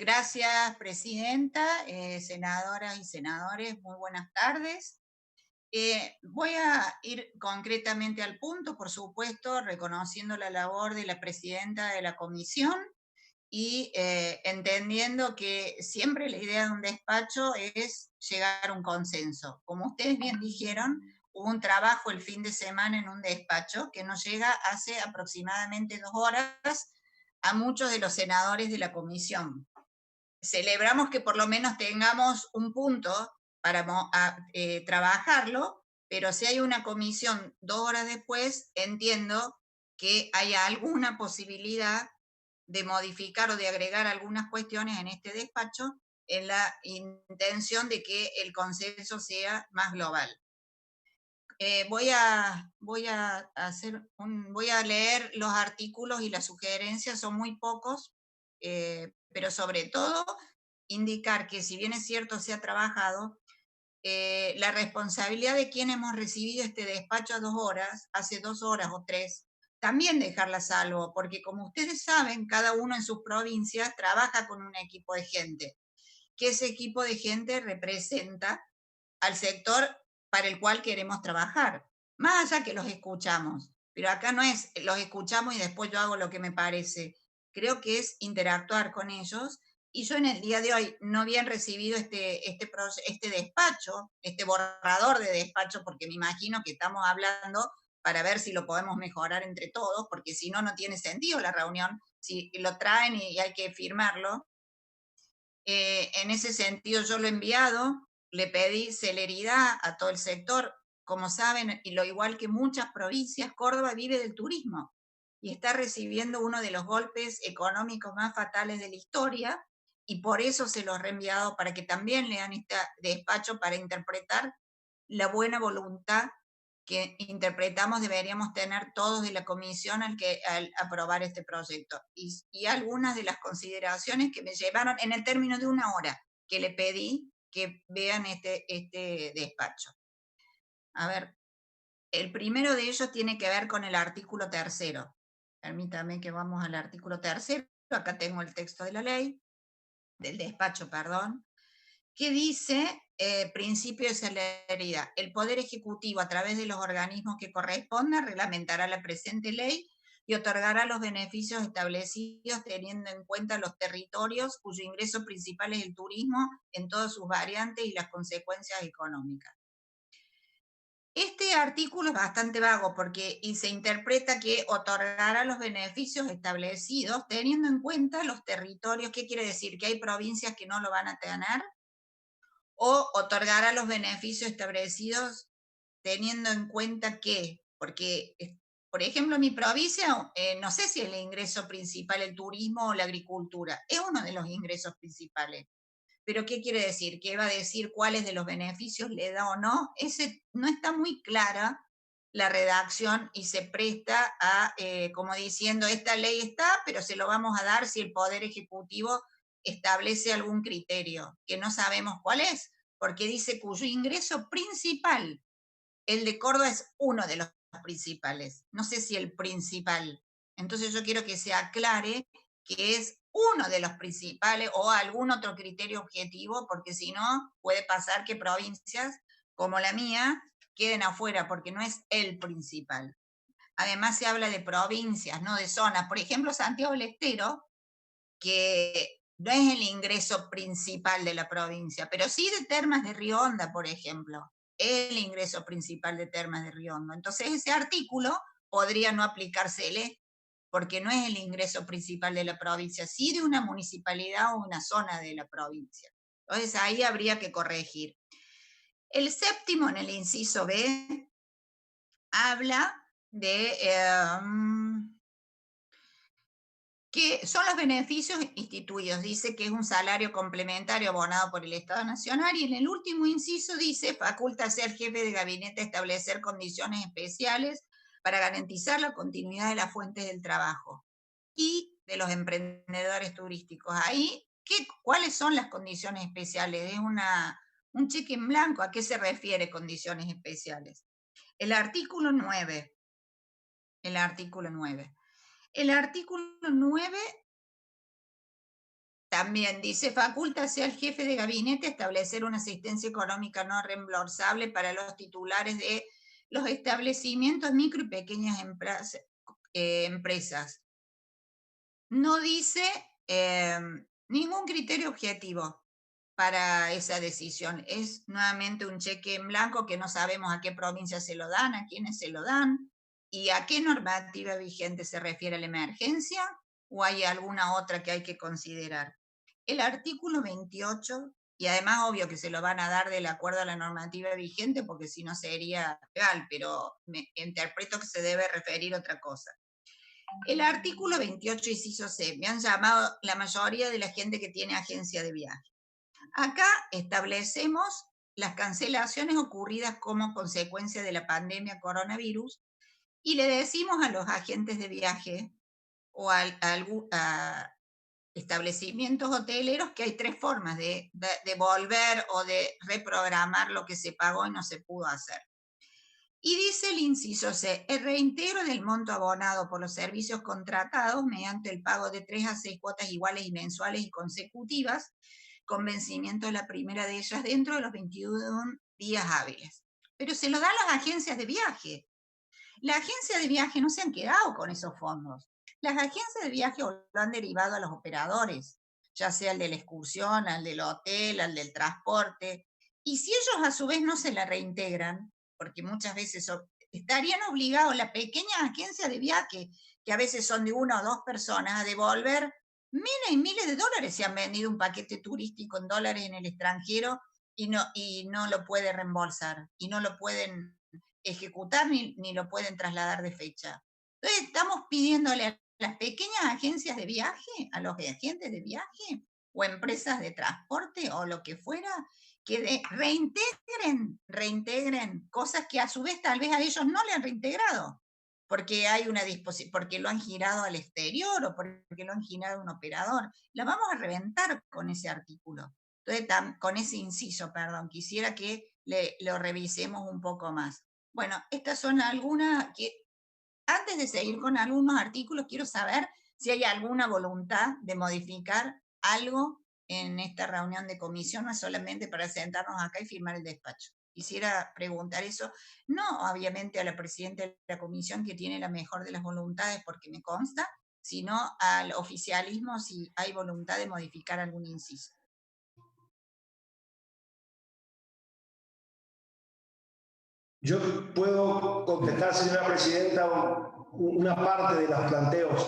Gracias, presidenta, senadoras y senadores, muy buenas tardes. Voy a ir concretamente al punto, por supuesto, reconociendo la labor de la presidenta de la comisión y entendiendo que siempre la idea de un despacho es llegar a un consenso. Como ustedes bien dijeron, hubo un trabajo el fin de semana en un despacho que nos llega hace aproximadamente 2 horas a muchos de los senadores de la comisión. Celebramos que por lo menos tengamos un punto para trabajarlo, pero si hay una comisión 2 horas después, entiendo que haya alguna posibilidad de modificar o de agregar algunas cuestiones en este despacho en la intención de que el consenso sea más global. Voy a leer los artículos y las sugerencias, son muy pocos, pero sobre todo indicar que si bien es cierto se ha trabajado, la responsabilidad de quien hemos recibido este despacho a 2 horas, hace 2 horas o 3, también dejarla a salvo, porque como ustedes saben, cada uno en sus provincias trabaja con un equipo de gente, que ese equipo de gente representa al sector para el cual queremos trabajar, más allá que los escuchamos. Pero acá no es los escuchamos y después yo hago lo que me parece. Creo que es interactuar con ellos. Y yo en el día de hoy no bien recibido este despacho, este borrador de despacho, porque me imagino que estamos hablando para ver si lo podemos mejorar entre todos, porque si no, no tiene sentido la reunión. Si lo traen y hay que firmarlo, en ese sentido, yo lo he enviado, le pedí celeridad a todo el sector. Como saben, y lo igual que muchas provincias, Córdoba vive del turismo y está recibiendo uno de los golpes económicos más fatales de la historia, y por eso se los he reenviado para que también lean este despacho para interpretar la buena voluntad que interpretamos deberíamos tener todos de la comisión al aprobar este proyecto. Y algunas de las consideraciones que me llevaron en el término de 1 hora que le pedí que vean este despacho. A ver, el primero de ellos tiene que ver con el artículo tercero. Permítame que vamos al artículo tercero. Acá tengo el texto de la ley, del despacho, perdón, que dice, principio de celeridad. El Poder Ejecutivo, a través de los organismos que correspondan, reglamentará la presente ley y otorgará los beneficios establecidos teniendo en cuenta los territorios cuyo ingreso principal es el turismo en todas sus variantes y las consecuencias económicas. Este artículo es bastante vago porque y se interpreta que otorgará los beneficios establecidos teniendo en cuenta los territorios. ¿Qué quiere decir? ¿Que hay provincias que no lo van a tener? ¿O otorgará los beneficios establecidos teniendo en cuenta que, porque, por ejemplo, en mi provincia, no sé si el ingreso principal el turismo o la agricultura, es uno de los ingresos principales. Pero ¿qué quiere decir? ¿Qué va a decir cuáles de los beneficios le da o no? Ese no está muy clara la redacción y se presta a, como diciendo, esta ley está, pero se lo vamos a dar si el Poder Ejecutivo establece algún criterio, que no sabemos cuál es, porque dice cuyo ingreso principal, el de Córdoba es uno de los principales, no sé si el principal. Entonces yo quiero que se aclare que es uno de los principales o algún otro criterio objetivo, porque si no puede pasar que provincias como la mía queden afuera porque no es el principal. Además se habla de provincias, no de zonas. Por ejemplo, Santiago del Estero, que no es el ingreso principal de la provincia, pero sí de Termas de Río Honda, por ejemplo, es el ingreso principal de Termas de Río Hondo. Entonces ese artículo podría no aplicársele porque no es el ingreso principal de la provincia, sí de una municipalidad o una zona de la provincia. Entonces ahí habría que corregir. El séptimo, en el inciso B, habla de que son los beneficios instituidos. Dice que es un salario complementario abonado por el Estado Nacional, y en el último inciso dice, faculta ser jefe de gabinete establecer condiciones especiales para garantizar la continuidad de las fuentes del trabajo y de los emprendedores turísticos. Ahí, ¿cuáles son las condiciones especiales? Es un cheque en blanco. ¿A qué se refiere condiciones especiales? El artículo 9. El artículo 9. El artículo 9 También dice, facúltase al jefe de gabinete establecer una asistencia económica no reembolsable para los titulares de los establecimientos micro y pequeñas empresas. No dice ningún criterio objetivo para esa decisión. Es nuevamente un cheque en blanco que no sabemos a qué provincia se lo dan, a quiénes se lo dan y a qué normativa vigente se refiere a la emergencia o hay alguna otra que hay que considerar. El artículo 28, y además obvio que se lo van a dar de acuerdo a la normativa vigente porque si no sería legal, pero me interpreto que se debe referir a otra cosa. El artículo 28, inciso C, me han llamado la mayoría de la gente que tiene agencia de viaje. Acá establecemos las cancelaciones ocurridas como consecuencia de la pandemia coronavirus y le decimos a los agentes de viaje o a establecimientos hoteleros que hay tres formas de devolver o de reprogramar lo que se pagó y no se pudo hacer. Y dice el inciso C, el reintegro del monto abonado por los servicios contratados mediante el pago de 3 a 6 cuotas iguales y mensuales y consecutivas, con vencimiento de la primera de ellas dentro de los 21 días hábiles. Pero se lo dan las agencias de viaje. Las agencias de viaje no se han quedado con esos fondos. Las agencias de viaje lo han derivado a los operadores, ya sea al de la excursión, al del hotel, al del transporte. Y si ellos a su vez no se la reintegran, porque muchas veces estarían obligados las pequeñas agencias de viaje, que a veces son de una o dos personas, a devolver miles y miles de dólares si han vendido un paquete turístico en dólares en el extranjero y no lo puede reembolsar y no lo pueden ejecutar ni lo pueden trasladar de fecha. Entonces estamos pidiéndole a las pequeñas agencias de viaje, a los agentes de viaje o empresas de transporte o lo que fuera, que reintegren cosas que a su vez tal vez a ellos no le han reintegrado, porque hay una disposición, porque lo han girado al exterior o porque lo han girado a un operador. La vamos a reventar con ese artículo. Entonces, con ese inciso, perdón, quisiera que lo revisemos un poco más. Bueno, estas son algunas que, antes de seguir con algunos artículos, quiero saber si hay alguna voluntad de modificar algo en esta reunión de comisión, no es solamente para sentarnos acá y firmar el despacho. Quisiera preguntar eso, no obviamente a la presidenta de la comisión que tiene la mejor de las voluntades porque me consta, sino al oficialismo si hay voluntad de modificar algún inciso. Yo puedo contestar, señora presidenta, una parte de los planteos